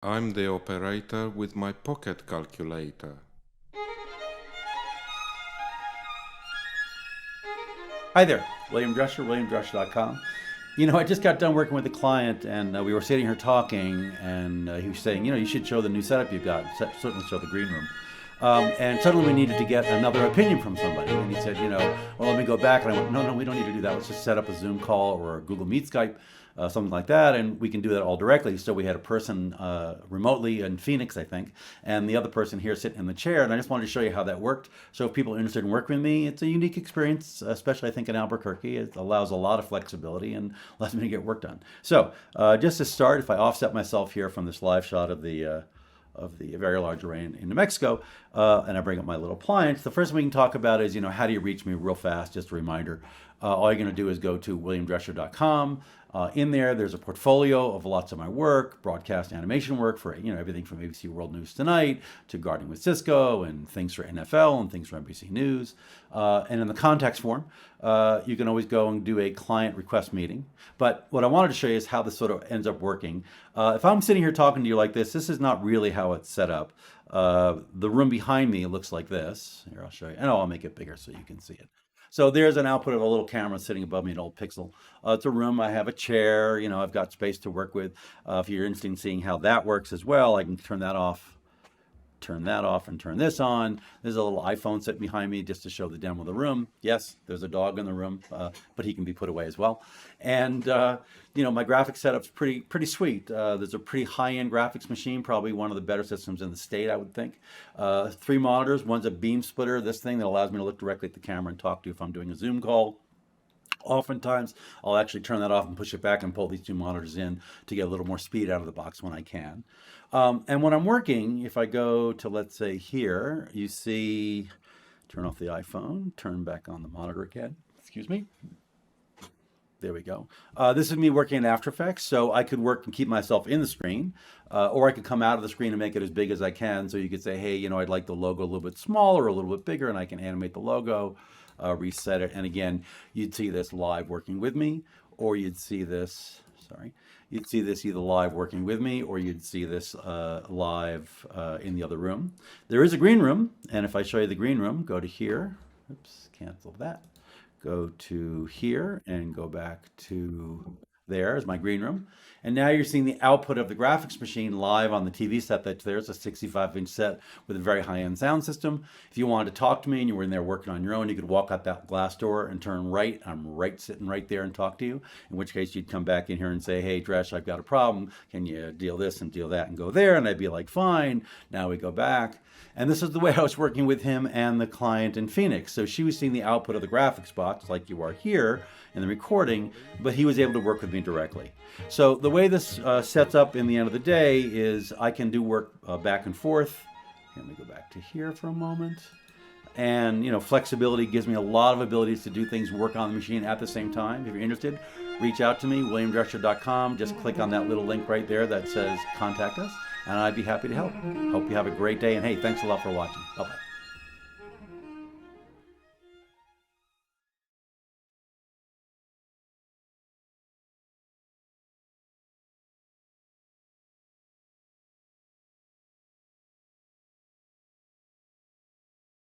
I'm the operator with my pocket calculator. Hi there, William Drescher, williamdrescher.com. I just got done working with a client, and we were sitting here talking, and he was saying, you should show the new setup you've got, certainly show the green room. And suddenly we needed to get another opinion from somebody. And he said, well, let me go back. And I went, no, we don't need to do that. Let's just set up a Zoom call or a Google Meet Skype, something like that. And we can do that all directly. So we had a person remotely in Phoenix, I think, and the other person here sitting in the chair. And I just wanted to show you how that worked. So if people are interested in working with me, it's a unique experience, especially I think in Albuquerque. It allows a lot of flexibility and allows me to get work done. So just to start, if I offset myself here from this live shot of the very large array in New Mexico, and I bring up my little appliance, the first thing we can talk about is, how do you reach me real fast? Just a reminder. All you're going to do is go to williamdrescher.com. In there, there's a portfolio of lots of my work, broadcast animation work for everything from ABC World News Tonight to Gardening with Cisco and things for NFL and things for NBC News. And in the contacts form, you can always go and do a client request meeting. But what I wanted to show you is how this sort of ends up working. If I'm sitting here talking to you like this is not really how it's set up. The room behind me looks like this. Here, I'll show you. And I'll make it bigger so you can see it. So there's an output of a little camera sitting above me, an old Pixel. It's a room. I have a chair. I've got space to work with. If you're interested in seeing how that works as well, I can turn that off, and turn this on. There's a little iPhone sitting behind me just to show the demo of the room. Yes, there's a dog in the room, but he can be put away as well. And my graphics setup's pretty sweet. There's a pretty high-end graphics machine, probably one of the better systems in the state, I would think. 3 monitors. One's a beam splitter, this thing that allows me to look directly at the camera and talk to you if I'm doing a Zoom call. Oftentimes, I'll actually turn that off and push it back and pull these 2 monitors in to get a little more speed out of the box when I can. And when I'm working, if I go to, let's say here, you see, turn off the iPhone, turn back on the monitor again. Excuse me. There we go. This is me working in After Effects, so I could work and keep myself in the screen, or I could come out of the screen and make it as big as I can. So you could say, hey, I'd like the logo a little bit smaller, a little bit bigger, and I can animate the logo, reset it. And again, you'd see this live working with me, or you'd see this, you'd see this either live working with me, or you'd see this live in the other room. There is a green room, and if I show you the green room, go to here. Oops, cancel that. Go to here and go back to there is my green room. And now you're seeing the output of the graphics machine live on the TV set that's there. It's a 65-inch set with a very high-end sound system. If you wanted to talk to me and you were in there working on your own, you could walk out that glass door and turn right. I'm sitting right there and talk to you, in which case you'd come back in here and say, hey, Dresh, I've got a problem. Can you deal this and deal that and go there? And I'd be like, fine. Now we go back. And this is the way I was working with him and the client in Phoenix. So she was seeing the output of the graphics box like you are here in the recording, but he was able to work with me directly. So the way this sets up in the end of the day is I can do work back and forth. Let me go back to here for a moment. And flexibility gives me a lot of abilities to do things, work on the machine at the same time. If you're interested, reach out to me, williamdrescher.com. Just click on that little link right there that says contact us, and I'd be happy to help. Hope you have a great day, and hey, thanks a lot for watching. Bye-bye.